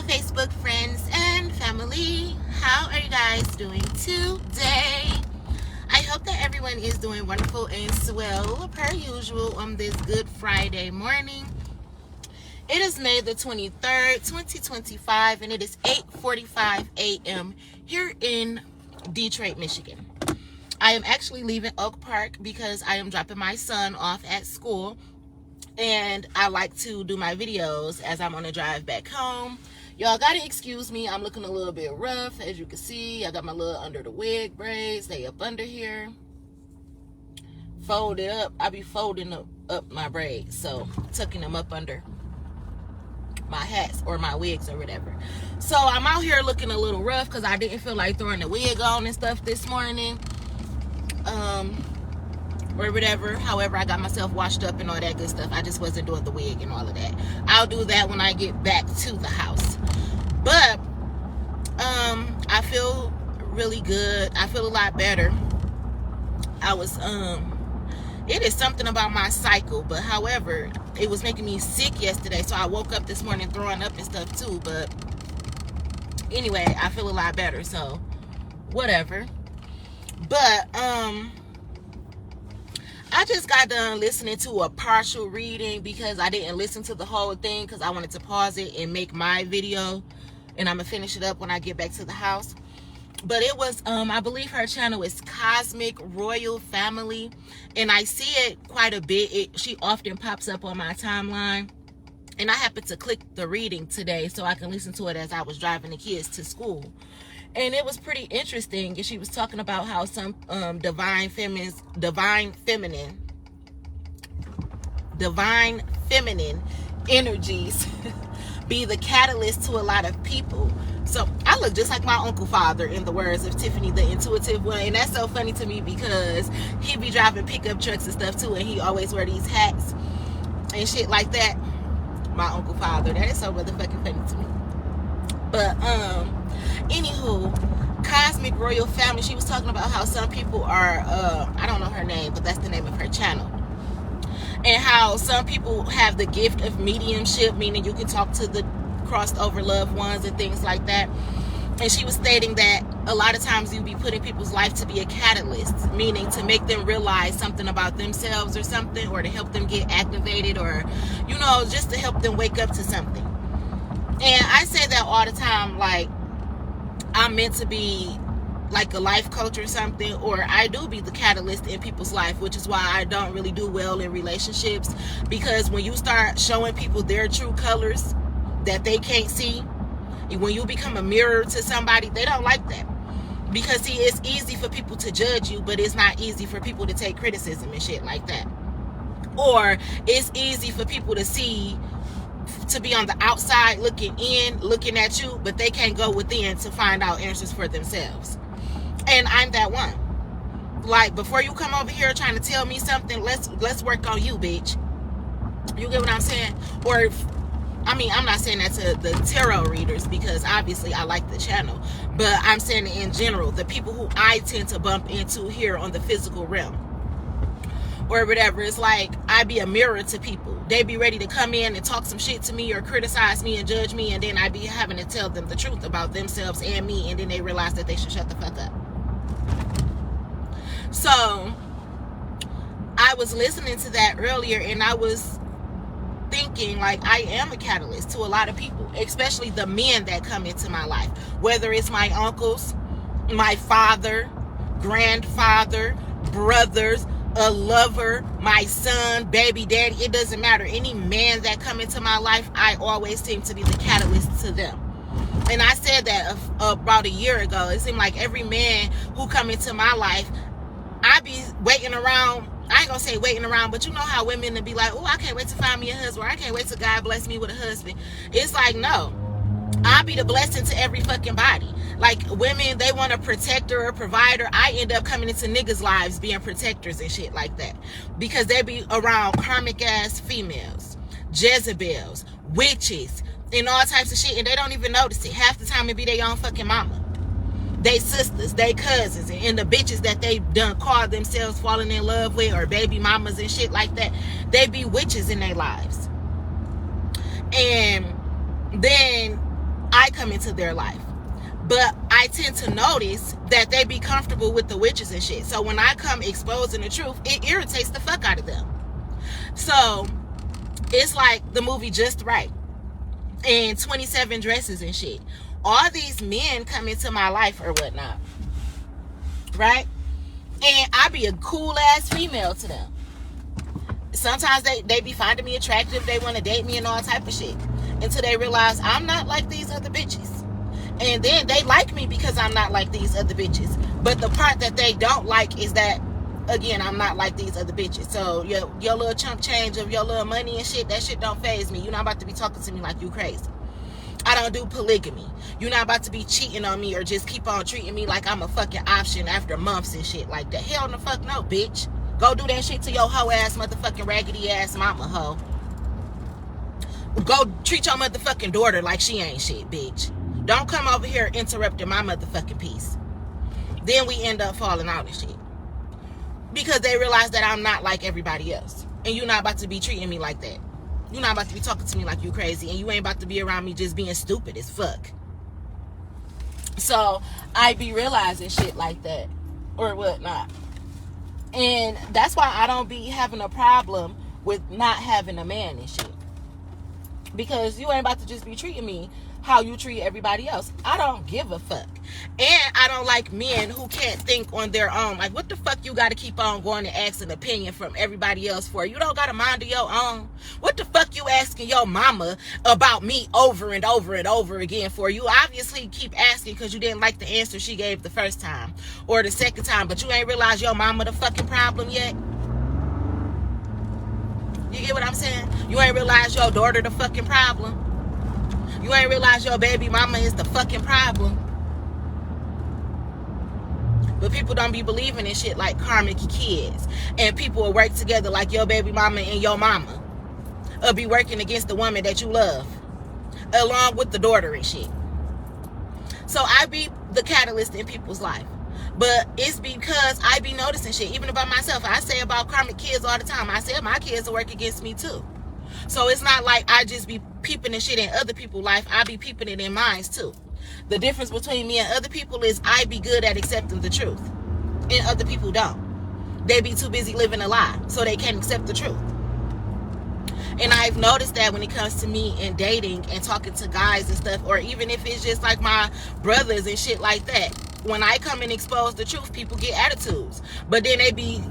Facebook friends and family. How are you guys doing today? I hope that everyone is doing wonderful and swell per usual on this Good Friday morning. It is May the 23rd, 2025, and it is 8:45 a.m. here in Detroit, Michigan. I am actually leaving Oak Park because I am dropping my son off at school, and I like to do my videos as I'm on the drive back home. Y'all gotta excuse me, I'm looking a little bit rough. As you can see, I got my little under the wig braids. They up under here, folded up. I be folding up my braids, so tucking them up under my hats or my wigs or whatever. So I'm out here looking a little rough because I didn't feel like throwing the wig on and stuff this morning, or whatever. However, I got myself washed up and all that good stuff. I just wasn't doing the wig and all of that. I'll do that when I get back to the house. But I feel really good. I feel a lot better. I was it is something about my cycle, but however, it was making me sick yesterday, so I woke up this morning throwing up and stuff too. But anyway, I feel a lot better, so whatever. But I just got done listening to a partial reading because I didn't listen to the whole thing because I wanted to pause it and make my video, and I'm gonna finish it up when I get back to the house. But it was I believe her channel is Cosmic Royal Family, and I see it quite a bit. She often pops up on my timeline, and I happened to click the reading today so I can listen to it as I was driving the kids to school. And it was pretty interesting. And she was talking about how some divine feminine energies be the catalyst to a lot of people. So I look just like my Uncle Father, in the words of Tiffany the Intuitive One. And that's so funny to me because he be driving pickup trucks and stuff too, and he always wear these hats and shit like that. My Uncle Father, that is so motherfucking funny to me. But anywho, Cosmic Royal Family, she was talking about how some people are I don't know her name, but that's the name of her channel, and how some people have the gift of mediumship, meaning you can talk to the crossed over loved ones and things like that. And she was stating that a lot of times you be putting people's life to be a catalyst, meaning to make them realize something about themselves or something, or to help them get activated, or just to help them wake up to something. And I say that all the time, like I'm meant to be like a life coach or something, or I do be the catalyst in people's life, which is why I don't really do well in relationships, because when you start showing people their true colors that they can't see, when you become a mirror to somebody, they don't like that. Because see, it's easy for people to judge you, but it's not easy for people to take criticism and shit like that. Or it's easy for people to be on the outside looking in, looking at you, but they can't go within to find out answers for themselves. And I'm that one. Like, before you come over here trying to tell me something, let's work on you, bitch. You get what I'm saying? Or I'm not saying that to the tarot readers, because obviously I like the channel, but I'm saying it in general, the people who I tend to bump into here on the physical realm or whatever. It's like I be a mirror to people. They be ready to come in and talk some shit to me or criticize me and judge me, and then I be having to tell them the truth about themselves and me, and then they realize that they should shut the fuck up. So I was listening to that earlier, and I was thinking, like, I am a catalyst to a lot of people, especially the men that come into my life, whether it's my uncles, my father, grandfather, brothers, a lover, my son, baby daddy. It doesn't matter. Any man that come into my life, I always seem to be the catalyst to them. And I said that about a year ago. It seemed like every man who come into my life, I be waiting around. I ain't gonna say waiting around, but you know how women to be like, oh, I can't wait to find me a husband, or I can't wait till God bless me with a husband. It's like, no, I'll be the blessing to every fucking body. Like, women, they want a protector or provider. I end up coming into niggas' lives being protectors and shit like that, because they be around karmic ass females, Jezebels, witches, and all types of shit, and they don't even notice it. Half the time it be their own fucking mama, they sisters, they cousins, and the bitches that they done call themselves falling in love with, or baby mamas and shit like that. They be witches in their lives. And then I I come into their life. But I tend to notice that they be comfortable with the witches and shit. So when I come exposing the truth, it irritates the fuck out of them. So it's like the movie Just Right and 27 Dresses and shit. All these men come into my life or whatnot, right? And I be a cool ass female to them. Sometimes they be finding me attractive. They want to date me and all type of shit. Until they realize I'm not like these other bitches. And then they like me because I'm not like these other bitches. But the part that they don't like is that, again, I'm not like these other bitches. So your little chump change of your little money and shit, that shit don't faze me. You're not about to be talking to me like you crazy. I don't do polygamy. You're not about to be cheating on me or just keep on treating me like I'm a fucking option after months and shit like that. Hell the fuck no, bitch. Go do that shit to your hoe ass motherfucking raggedy ass mama hoe. Go treat your motherfucking daughter like she ain't shit, bitch. Don't come over here interrupting my motherfucking peace. Then we end up falling out and shit. Because they realize that I'm not like everybody else. And you're not about to be treating me like that. You're not about to be talking to me like you crazy. And you ain't about to be around me just being stupid as fuck. So I be realizing shit like that. Or whatnot. And that's why I don't be having a problem with not having a man and shit. Because you ain't about to just be treating me how you treat everybody else. I don't give a fuck. And I don't like men who can't think on their own. Like, what the fuck you gotta keep on going and ask an opinion from everybody else for? You don't got a mind of your own. What the fuck you asking your mama about me over and over and over again for? You obviously keep asking because you didn't like the answer she gave the first time or the second time, but you ain't realized your mama the fucking problem yet. You get what I'm saying? You ain't realized your daughter the fucking problem. You ain't realized your baby mama is the fucking problem. But people don't be believing in shit like karmic kids. And people will work together like your baby mama and your mama. Or be working against the woman that you love. Along with the daughter and shit. So I be the catalyst in people's life. But it's because I be noticing shit. Even about myself. I say about karmic kids all the time. I say my kids will work against me too. So it's not like I just be peeping the shit in other people's life. I be peeping it in mine too. The difference between me and other people is I be good at accepting the truth. And other people don't. They be too busy living a lie. So they can't accept the truth. And I've noticed that when it comes to me and dating and talking to guys and stuff. Or even if it's just like my brothers and shit like that. When I come and expose the truth, people get attitudes. But then they be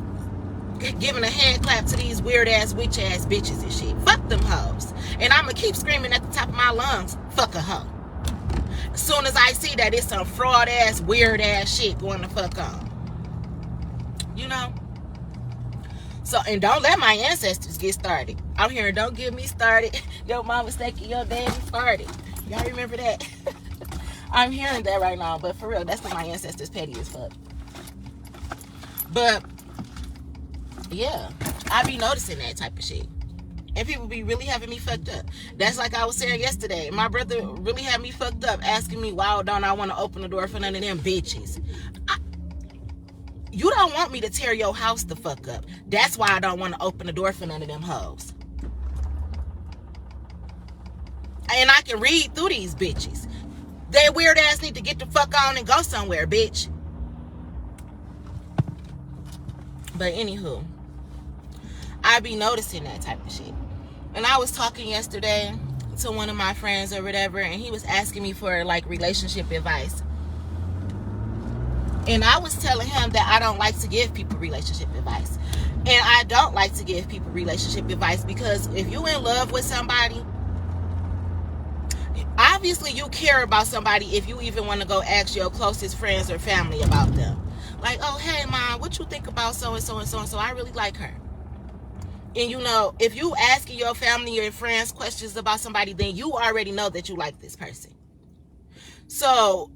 giving a hand clap to these weird ass witch ass bitches and shit. Fuck them hoes. And I'ma keep screaming at the top of my lungs, fuck a hoe. As soon as I see that it's some fraud ass, weird ass shit going the fuck on. You know? So, and don't let my ancestors get started. I'm hearing, don't get me started. Your mama's taking your daddy farted. Y'all remember that? I'm hearing that right now, but for real, that's what my ancestors petty as fuck. But yeah, I be noticing that type of shit. And people be really having me fucked up. That's like I was saying yesterday. My brother really had me fucked up, asking me why don't I want to open the door for none of them bitches. You don't want me to tear your house the fuck up. That's why I don't want to open the door for none of them hoes. And I can read through these bitches. They weird ass need to get the fuck on and go somewhere, bitch. But anywho, I be noticing that type of shit. And I was talking yesterday to one of my friends or whatever, and he was asking me for like relationship advice. And I was telling him that I don't like to give people relationship advice. And I don't like to give people relationship advice because if you in love with somebody, obviously you care about somebody if you even want to go ask your closest friends or family about them. Like, oh, hey, mom, what you think about so-and-so and so-and-so? I really like her. And, you know, if you asking your family or friends questions about somebody, then you already know that you like this person. So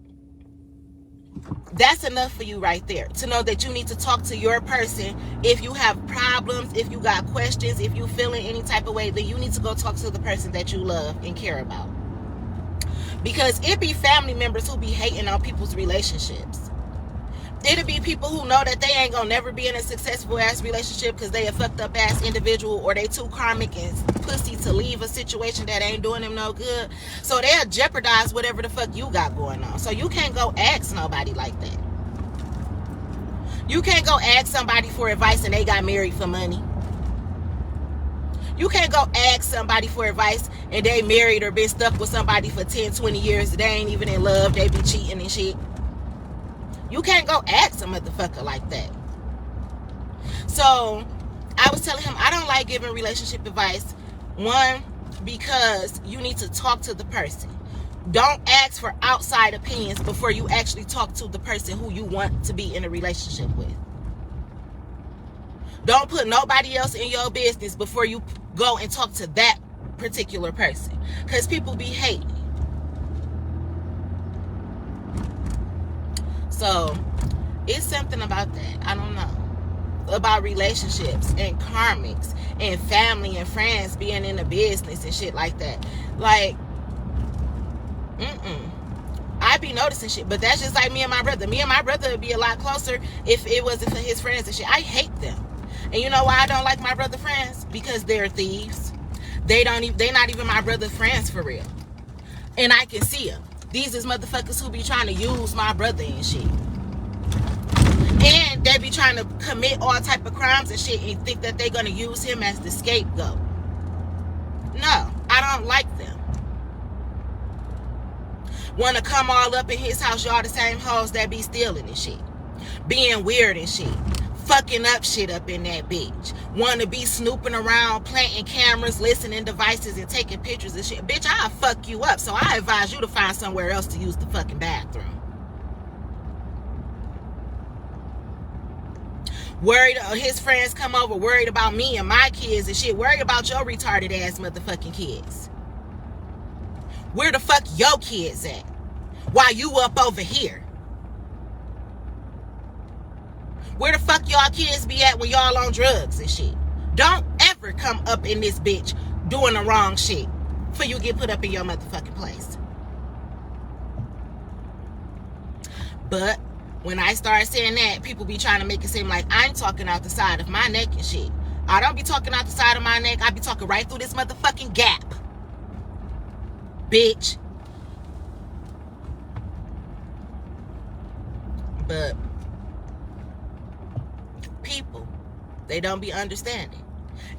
that's enough for you right there to know that you need to talk to your person. If you have problems, if you got questions, if you feeling any type of way, then you need to go talk to the person that you love and care about. Because it be family members who be hating on people's relationships. It'll be people who know that they ain't gonna never be in a successful ass relationship because they a fucked up ass individual, or they too karmic and pussy to leave a situation that ain't doing them no good. So they'll jeopardize whatever the fuck you got going on. So you can't go ask nobody like that. You can't go ask somebody for advice and they got married for money. You can't go ask somebody for advice and they married or been stuck with somebody for 10, 20 years. They ain't even in love. They be cheating and shit. You can't go ask a motherfucker like that. So I was telling him I don't like giving relationship advice. One, because you need to talk to the person. Don't ask for outside opinions before you actually talk to the person who you want to be in a relationship with. Don't put nobody else in your business before you go and talk to that particular person. Because people be hating. So, it's something about that. I don't know. About relationships and karmics and family and friends being in the business and shit like that. Like, I be noticing shit. But that's just like me and my brother. Me and my brother would be a lot closer if it wasn't for his friends and shit. I hate them. And you know why I don't like my brother friends? Because they're thieves. They're not even my brother friends for real. And I can see them. These is motherfuckers who be trying to use my brother and shit. And they be trying to commit all type of crimes and shit and think that they're going to use him as the scapegoat. No, I don't like them. Want to come all up in his house, y'all the same hoes that be stealing and shit. Being weird and shit. Fucking up shit up in that bitch. Want to be snooping around, planting cameras, listening devices, and taking pictures and shit. Bitch, I'll fuck you up. So I advise you to find somewhere else to use the fucking bathroom. Worried his friends come over, worried about me and my kids and shit. Worried about your retarded ass motherfucking kids. Where the fuck your kids at? While you up over here? Where the fuck y'all kids be at when y'all on drugs and shit? Don't ever come up in this bitch doing the wrong shit before you get put up in your motherfucking place. But when I start saying that, people be trying to make it seem like I'm talking out the side of my neck and shit. I don't be talking out the side of my neck. I be talking right through this motherfucking gap. Bitch. But people, they don't be understanding.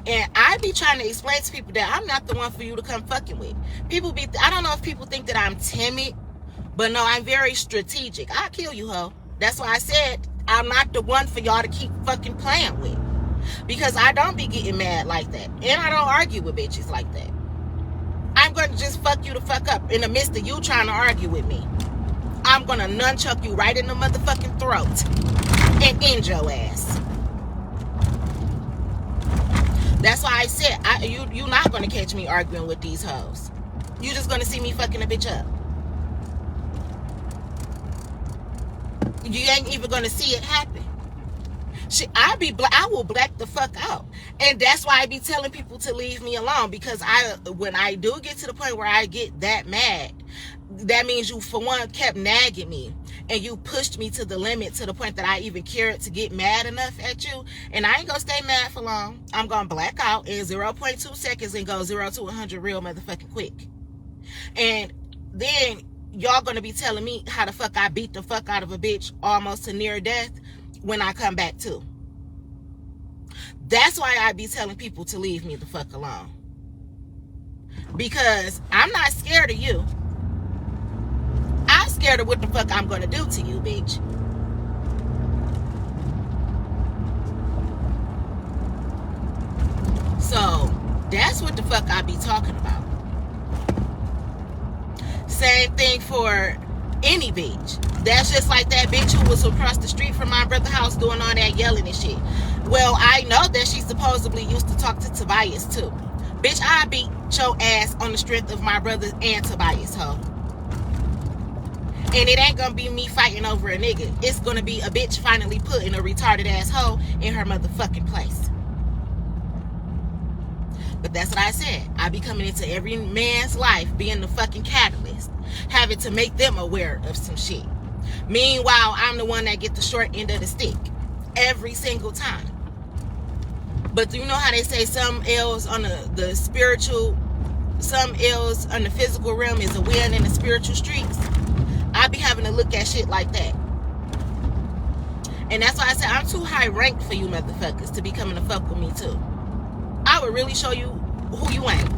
And I be trying to explain to people that I'm not the one for you to come fucking with. People be, I don't know if people think that I'm timid, but no, I'm very strategic. I'll kill you, ho. That's why I said I'm not the one for y'all to keep fucking playing with. Because I don't be getting mad like that. And I don't argue with bitches like that. I'm going to just fuck you the fuck up in the midst of you trying to argue with me. I'm going to nunchuck you right in the motherfucking throat and end your ass. That's why I said, you're not going to catch me arguing with these hoes. You're just going to see me fucking a bitch up. You ain't even going to see it happen. Shit, I will black the fuck out. And that's why I be telling people to leave me alone. Because when I do get to the point where I get that mad, that means you, for one, kept nagging me. And you pushed me to the limit, to the point that I even cared to get mad enough at you. And I ain't gonna stay mad for long. I'm gonna black out in 0.2 seconds and go 0 to 100 real motherfucking quick. And then y'all gonna be telling me how the fuck I beat the fuck out of a bitch almost to near death when I come back too. That's why I be telling people to leave me the fuck alone. Because I'm not scared of you. I'm scared of what the fuck I'm gonna do to you, bitch. So that's what the fuck I be talking about. Same thing for any bitch. That's just like that bitch who was across the street from my brother's house doing all that yelling and shit. Well, I know that she supposedly used to talk to Tobias too. Bitch, I beat your ass on the strength of my brother and Tobias, ho. And it ain't gonna be me fighting over a nigga. It's gonna be a bitch finally putting a retarded ass hoe in her motherfucking place. But that's what I said. I be coming into every man's life being the fucking catalyst. Having to make them aware of some shit. Meanwhile, I'm the one that get the short end of the stick every single time. But you know how they say some ills on the spiritual, some ills on the physical realm is a win in the spiritual streets? I be having to look at shit like that. And that's why I said I'm too high ranked for you motherfuckers to be coming to fuck with me too. I would really show you who you ain't.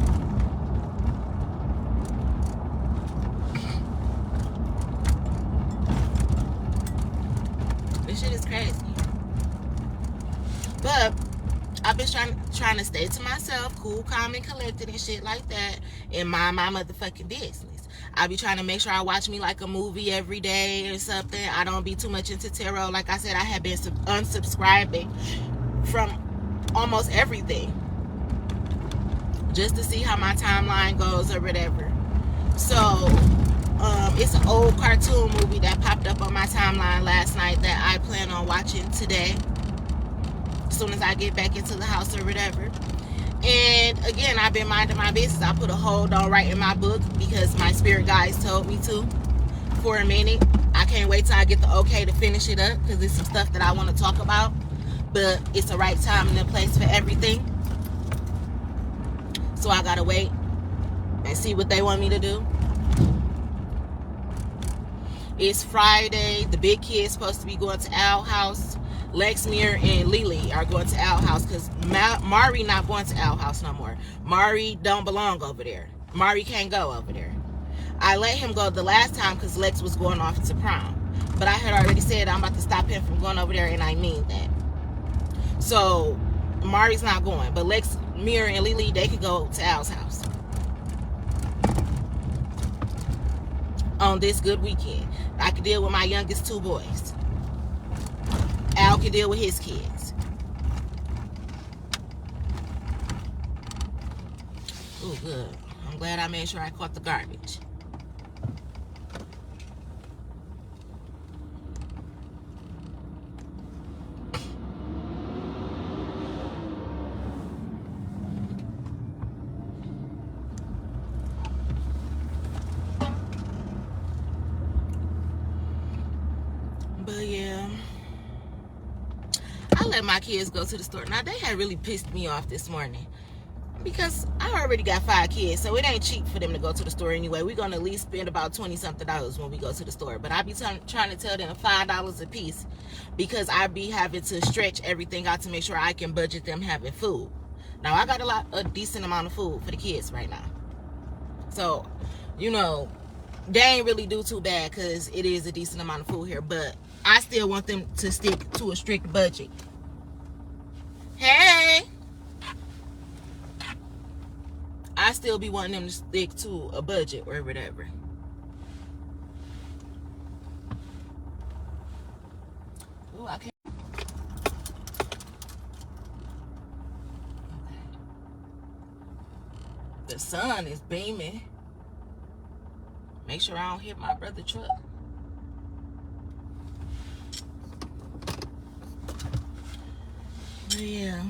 This shit is crazy. But I've been trying to stay to myself, cool, calm, and collected and shit like that, and mind my motherfucking business. I be trying to make sure I watch me like a movie every day or something. I don't be too much into tarot. Like I said, I have been unsubscribing from almost everything just to see how my timeline goes or whatever. So it's an old cartoon movie that popped up on my timeline last night that I plan on watching today as soon as I get back into the house or whatever. And again, I've been minding my business. I put a hold on writing my book because my spirit guides told me to for a minute. I can't wait till I get the okay to finish it up because there's some stuff that I want to talk about, but it's the right time and the place for everything. So I gotta wait and see what they want me to do. It's Friday. The big kid's supposed to be going to Owl House. Lexmere and Lily are going to Owl House because Mari not going to Owl House no more. Mari don't belong over there. Mari can't go over there. I let him go the last time because Lex was going off to prom. But I had already said I'm about to stop him from going over there, and I mean that. So Mari's not going. But Lexmere and Lily, they could go to Owl's house on this good weekend. I could deal with my youngest 2 boys. Al can deal with his kids. Oh, good. I'm glad I made sure I caught the garbage. But yeah, I let my kids go to the store. Now, they had really pissed me off this morning because I already got 5 kids, so it ain't cheap for them to go to the store anyway. We're going to at least spend about $20-something when we go to the store. But I be trying to tell them $5 a piece because I be having to stretch everything out to make sure I can budget them having food. Now, I got a decent amount of food for the kids right now. So, you know, they ain't really do too bad because it is a decent amount of food here. But I still want them to stick to a strict budget. Hey! I still be wanting them to stick to a budget or whatever. Oh, I can't. Okay. The sun is beaming. Make sure I don't hit my brother's truck. But yeah.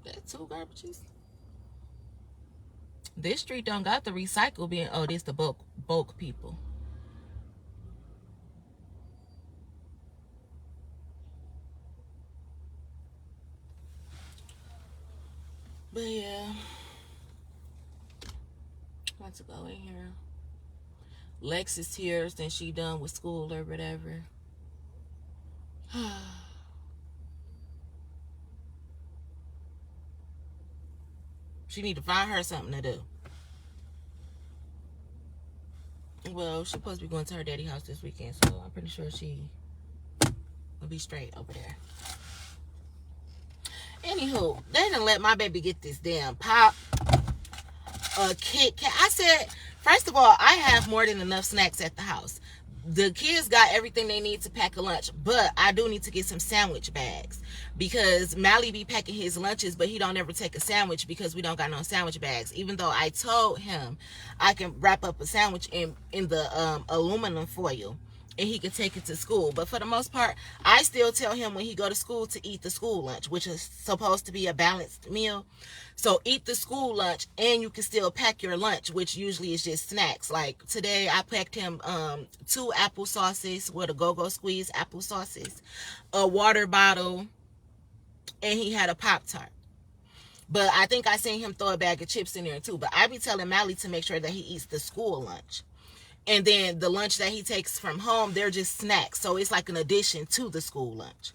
That's 2 garbages. This street don't got the recycle bin. Oh, this the bulk people. But yeah. Want to go in here. Lex is here since she done with school or whatever. She need to find her something to do. Well, she's supposed to be going to her daddy's house this weekend, so I'm pretty sure she will be straight over there. Anywho, they done let my baby get this damn pop, a Kit Kat. I said, first of all, I have more than enough snacks at the house. The kids got everything they need to pack a lunch, but I do need to get some sandwich bags because Mally be packing his lunches, but he don't ever take a sandwich because we don't got no sandwich bags. Even though I told him I can wrap up a sandwich in the aluminum foil and he could take it to school. But for the most part, I still tell him when he go to school to eat the school lunch, which is supposed to be a balanced meal. So eat the school lunch, and you can still pack your lunch, which usually is just snacks. Like today I packed him 2 apple sauces with a go-go squeeze apple sauces, a water bottle, and he had a Pop-Tart. But I think I seen him throw a bag of chips in there too. But I be telling Mally to make sure that he eats the school lunch. And then the lunch that he takes from home, they're just snacks. So it's like an addition to the school lunch.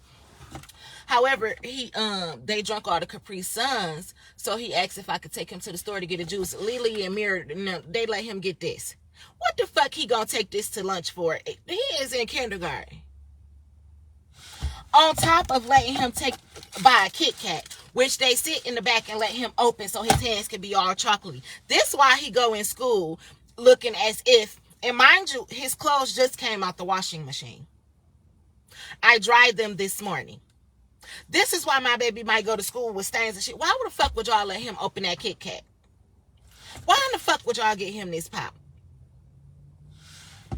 However, they drunk all the Capri Suns, so he asked if I could take him to the store to get a juice. Lily and Mirror, no, they let him get this. What the fuck he gonna take this to lunch for? He is in kindergarten. On top of letting him buy a Kit Kat, which they sit in the back and let him open so his hands can be all chocolatey. This why he go in school looking as if, and mind you, his clothes just came out the washing machine. I dried them this morning. This is why my baby might go to school with stains and shit. Why the fuck would y'all let him open that Kit Kat? Why in the fuck would y'all get him this pop?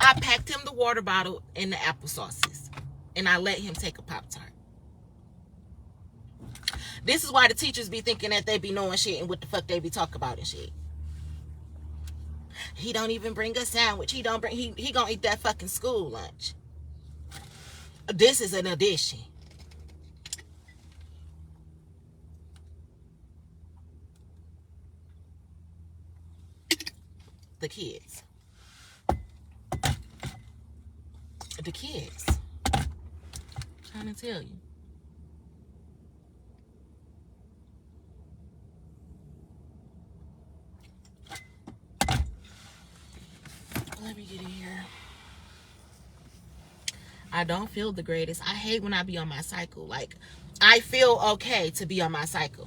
I packed him the water bottle and the applesauces, and I let him take a Pop-Tart. This is why the teachers be thinking that they be knowing shit and what the fuck they be talking about and shit. He don't even bring a sandwich. He gonna eat that fucking school lunch. This is an addition. The kids. I'm trying to tell you. Let me get in here. I don't feel the greatest. I hate when I be on my cycle. Like, I feel okay to be on my cycle,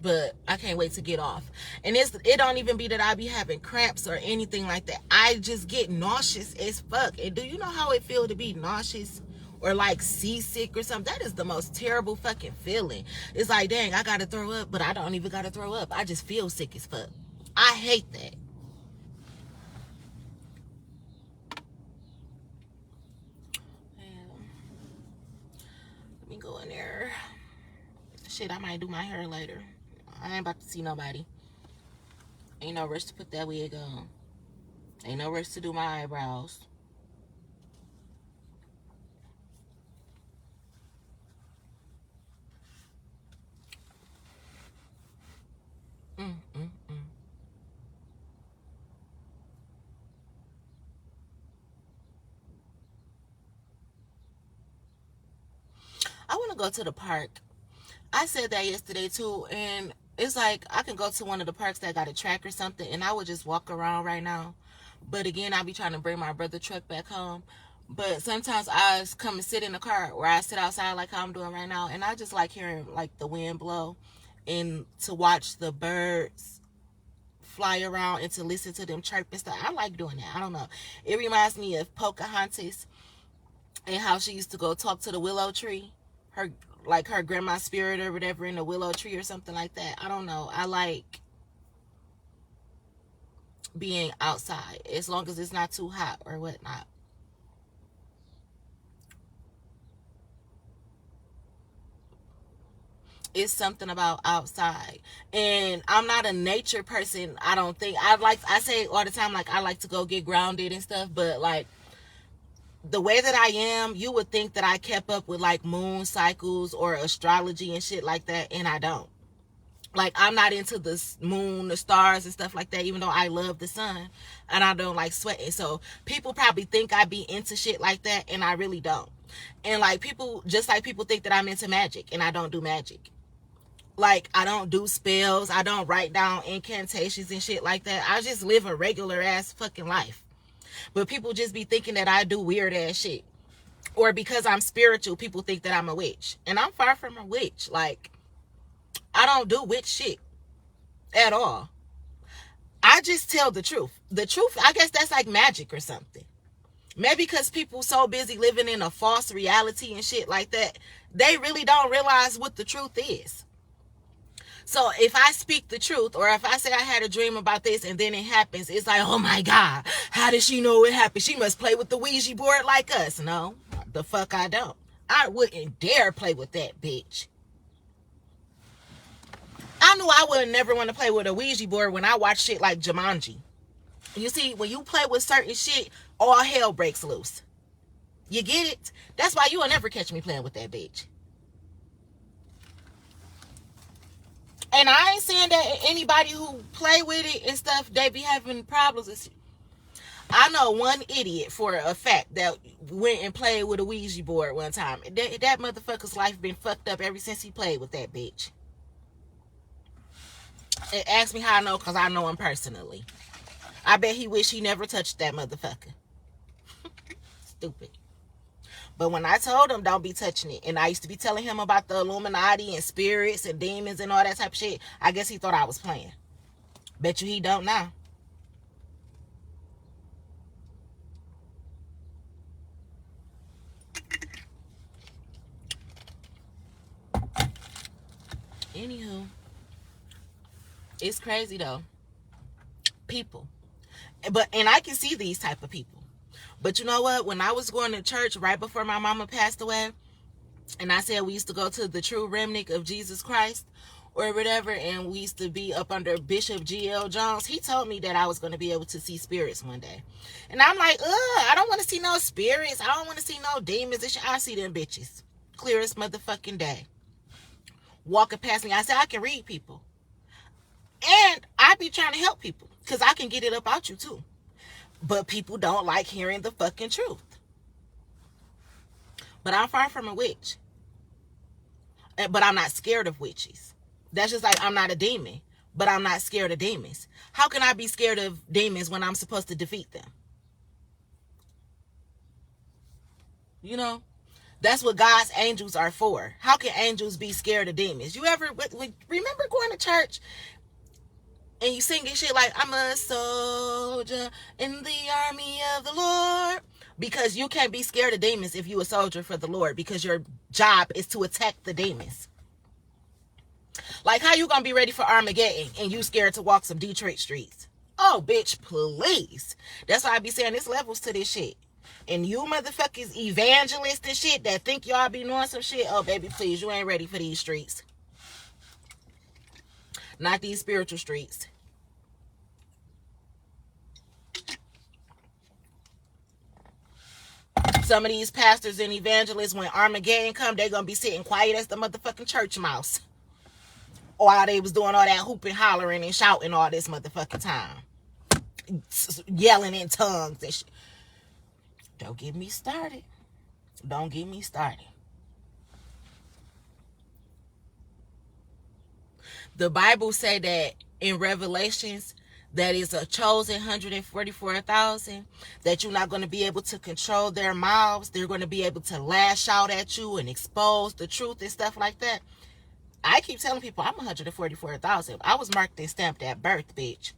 but I can't wait to get off. And it don't even be that I be having cramps or anything like that. I just get nauseous as fuck. And do you know how it feel to be nauseous or like seasick or something? That is the most terrible fucking feeling. It's like, dang, I gotta throw up, but I don't even gotta throw up. I just feel sick as fuck. I hate that. Let me go in there. Shit, I might do my hair later. I ain't about to see nobody. Ain't no rush to put that wig on. Ain't no rush to do my eyebrows. I want to go to the park. I said that yesterday too, and it's like I can go to one of the parks that got a track or something, and I would just walk around right now. But again, I be trying to bring my brother truck back home. But sometimes I come and sit in the car, or I sit outside like how I'm doing right now, and I just like hearing like the wind blow, and to watch the birds fly around and to listen to them chirp and stuff. I like doing that. I don't know. It reminds me of Pocahontas and how she used to go talk to the willow tree. Her grandma's spirit or whatever in the willow tree or something like that. I don't know. I like being outside as long as it's not too hot or whatnot. It's something about outside. And I'm not a nature person. I don't think I say all the time, like I like to go get grounded and stuff, but like the way that I am, you would think that I kept up with like moon cycles or astrology and shit like that, and I don't. Like, I'm not into the moon, the stars and stuff like that, even though I love the sun and I don't like sweating. So people probably think I be into shit like that, and I really don't. And like people think that I'm into magic, and I don't do magic. Like, I don't do spells. I don't write down incantations and shit like that. I just live a regular ass fucking life. But people just be thinking that I do weird ass shit. Or because I'm spiritual, people think that I'm a witch. And I'm far from a witch. Like, I don't do witch shit at all. I just tell the truth. The truth, I guess that's like magic or something. Maybe because people so busy living in a false reality and shit like that, they really don't realize what the truth is. So if I speak the truth, or if I say I had a dream about this and then it happens, it's like, oh my God, how does she know it happened? She must play with the Ouija board like us. No, the fuck I don't. I wouldn't dare play with that bitch. I knew I would never want to play with a Ouija board when I watch shit like Jumanji. You see, when you play with certain shit, all hell breaks loose. You get it? That's why you will never catch me playing with that bitch. And I ain't saying that anybody who play with it and stuff, they be having problems. I know one idiot for a fact that went and played with a Ouija board one time. That motherfucker's life been fucked up ever since he played with that bitch. And ask me how I know, because I know him personally. I bet he wish he never touched that motherfucker. Stupid. But when I told him don't be touching it, and I used to be telling him about the Illuminati and spirits and demons and all that type of shit, I guess he thought I was playing. Bet you he don't now. Anywho, it's crazy though. People. And I can see these type of people. But you know what? When I was going to church right before my mama passed away, and I said we used to go to the True Remnant of Jesus Christ or whatever, and we used to be up under Bishop G.L. Jones, he told me that I was going to be able to see spirits one day. And I'm like, I don't want to see no spirits. I don't want to see no demons. I see them bitches. Clearest motherfucking day. Walking past me, I said, I can read people. And I be trying to help people, because I can get it up out you too. But people don't like hearing the fucking truth. But I'm far from a witch. But I'm not scared of witches. That's just like I'm not a demon. But I'm not scared of demons. How can I be scared of demons when I'm supposed to defeat them? You know? That's what God's angels are for. How can angels be scared of demons? You ever remember going to church and you singing shit like, I'm a soldier in the army of the Lord? Because you can't be scared of demons if you a soldier for the Lord, because your job is to attack the demons. Like, how you gonna be ready for Armageddon and you scared to walk some Detroit streets? Oh, bitch, please. That's why I be saying there's levels to this shit. And you motherfuckers evangelists and shit that think y'all be knowing some shit, oh, baby, please, you ain't ready for these streets. Not these spiritual streets. Some of these pastors and evangelists, when Armageddon come, they gonna be sitting quiet as the motherfucking church mouse. While they was doing all that hooping, hollering, and shouting all this motherfucking time. Yelling in tongues and shit. Don't get me started. Don't get me started. The Bible say that in Revelations, that is a chosen 144,000, that you're not going to be able to control their mouths. They're going to be able to lash out at you and expose the truth and stuff like that. I keep telling people I'm 144,000. I was marked and stamped at birth, bitch.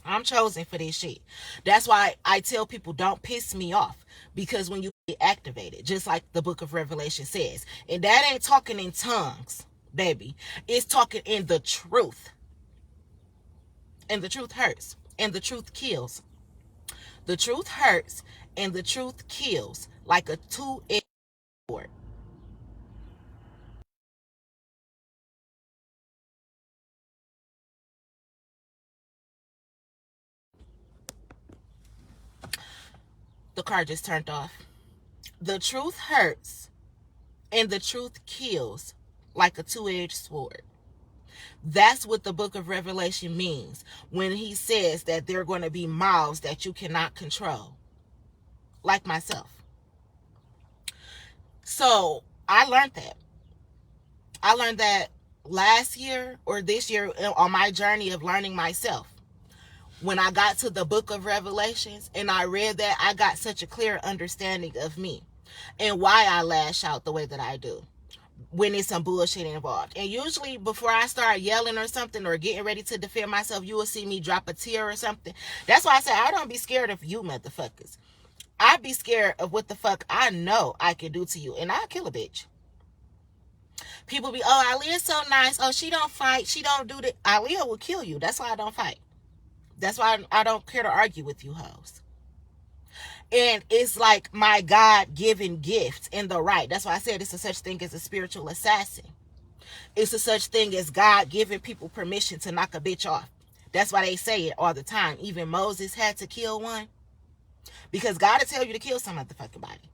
I'm chosen for this shit. That's why I tell people don't piss me off, because when you get activated, just like the book of Revelation says, and that ain't talking in tongues, baby. It's talking in the truth. And the truth hurts. And the truth kills. The truth hurts and the truth kills like a two-edged sword. The car just turned off. The truth hurts and the truth kills like a two-edged sword. That's what the book of Revelation means when he says that there are going to be mouths that you cannot control. Like myself. So I learned that. I learned that last year or this year on my journey of learning myself. When I got to the book of Revelations and I read that, I got such a clear understanding of me and why I lash out the way that I do when there's some bullshit involved. And usually before I start yelling or something or getting ready to defend myself, you will see me drop a tear or something. That's why I say I don't be scared of you motherfuckers. I be scared of what the fuck I know I can do to you, and I'll kill a bitch. People be, oh, Aaliyah's so nice. Oh, she don't fight. She don't do that. Aaliyah will kill you. That's why I don't fight. That's why I don't care to argue with you hoes. And it's like my God-given gift and the right. That's why I said it's a such thing as a spiritual assassin. It's a such thing as God giving people permission to knock a bitch off. That's why they say it all the time. Even Moses had to kill one. Because God will tell you to kill some motherfucking body.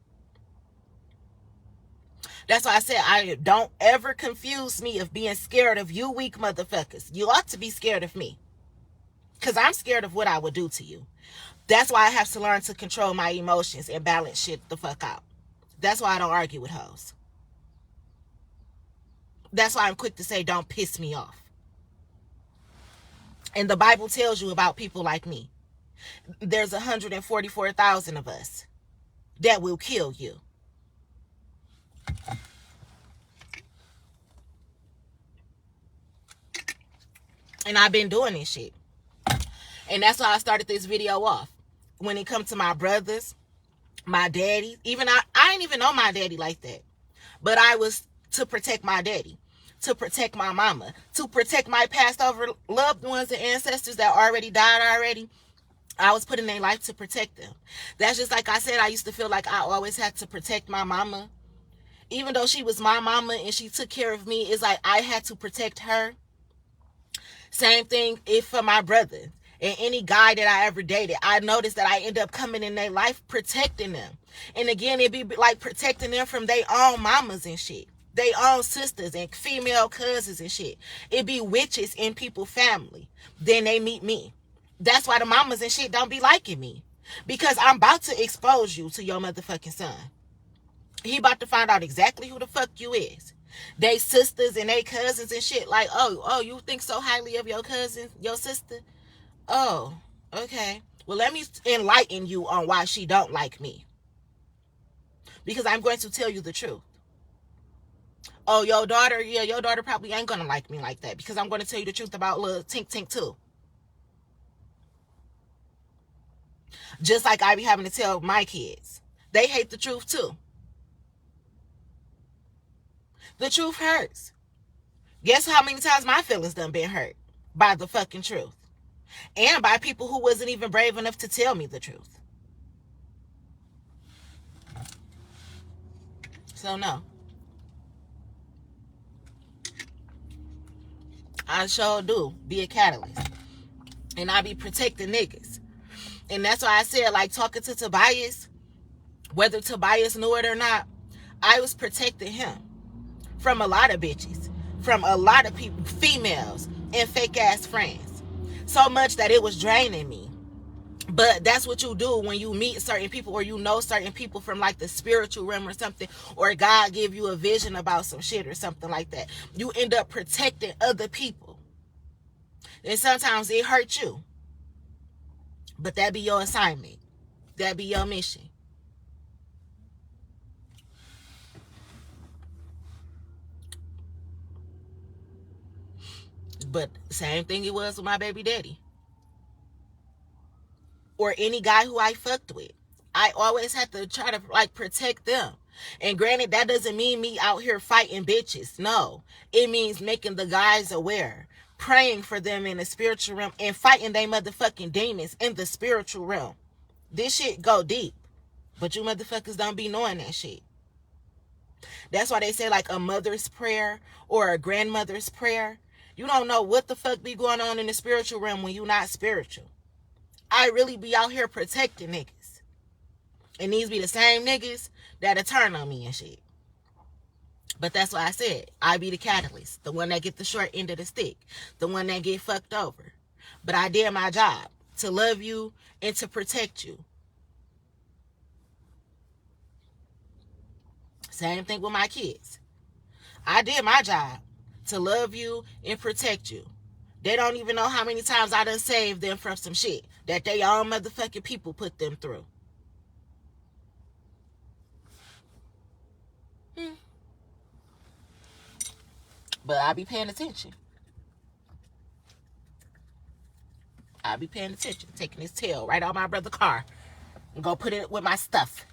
That's why I said, I don't ever confuse me of being scared of you weak motherfuckers. You ought to be scared of me. Because I'm scared of what I would do to you. That's why I have to learn to control my emotions and balance shit the fuck out. That's why I don't argue with hoes. That's why I'm quick to say, don't piss me off. And the Bible tells you about people like me. There's 144,000 of us that will kill you. And I've been doing this shit. And that's why I started this video off. When it comes to my brothers, my daddy, even I didn't even know my daddy like that. But I was to protect my daddy, to protect my mama, to protect my passed over loved ones and ancestors that already died already. I was putting their life to protect them. That's just like I said, I used to feel like I always had to protect my mama. Even though she was my mama and she took care of me, it's like I had to protect her. Same thing if for my brother and any guy that I ever dated. I noticed that I end up coming in their life protecting them. And again, it'd be like protecting them from their own mamas and shit. Their own sisters and female cousins and shit. It'd be witches in people's family. Then they meet me. That's why the mamas and shit don't be liking me. Because I'm about to expose you to your motherfucking son. He about to find out exactly who the fuck you is. They sisters and they cousins and shit. Like, oh, you think so highly of your cousin, your sister? Oh, okay. Well, let me enlighten you on why she don't like me. Because I'm going to tell you the truth. Oh, your daughter, yeah, your daughter probably ain't going to like me like that. Because I'm going to tell you the truth about little Tink Tink too. Just like I be having to tell my kids. They hate the truth too. The truth hurts. Guess how many times my feelings done been hurt? By the fucking truth. And by people who wasn't even brave enough to tell me the truth. So no. I sure do be a catalyst. And I be protecting niggas. And that's why I said, like, talking to Tobias, whether Tobias knew it or not, I was protecting him from a lot of bitches, from a lot of people, females, and fake ass friends. So much that it was draining me. But that's what you do when you meet certain people, or you know certain people from like the spiritual realm or something, or God give you a vision about some shit or something like that. You end up protecting other people. And sometimes it hurts you. But that be your assignment. That be your mission. But same thing it was with my baby daddy. Or any guy who I fucked with. I always had to try to like protect them. And granted, that doesn't mean me out here fighting bitches. No. It means making the guys aware. Praying for them in the spiritual realm. And fighting they motherfucking demons in the spiritual realm. This shit go deep. But you motherfuckers don't be knowing that shit. That's why they say like a mother's prayer or a grandmother's prayer. You don't know what the fuck be going on in the spiritual realm when you not spiritual. I really be out here protecting niggas. And these be the same niggas that'll turn on me and shit. But that's why I said, I be the catalyst. The one that get the short end of the stick. The one that get fucked over. But I did my job to love you and to protect you. Same thing with my kids. I did my job to love you and protect you. They don't even know how many times I done saved them from some shit that they own motherfucking people put them through. But I be paying attention. I be paying attention. Taking his tail right out my brother's car. And go put it with my stuff.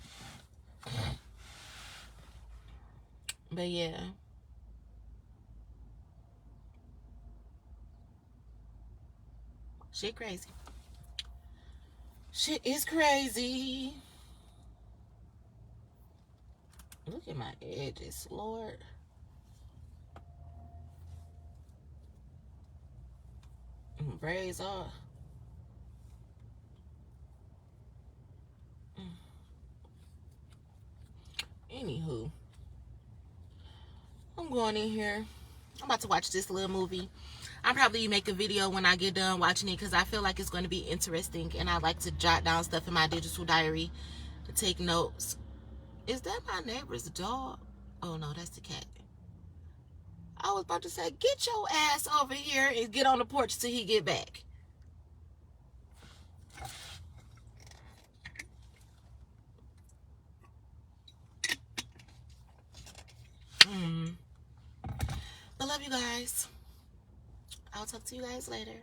But yeah. Shit crazy. Shit is crazy. Look at my edges, Lord. Braids off. Anywho, I'm going in here. I'm about to watch this little movie. I'll probably make a video when I get done watching it because I feel like it's going to be interesting, and I like to jot down stuff in my digital diary to take notes. Is that my neighbor's dog? Oh no, that's the cat. I was about to say, get your ass over here and get on the porch till he get back. I love you guys. I'll talk to you guys later.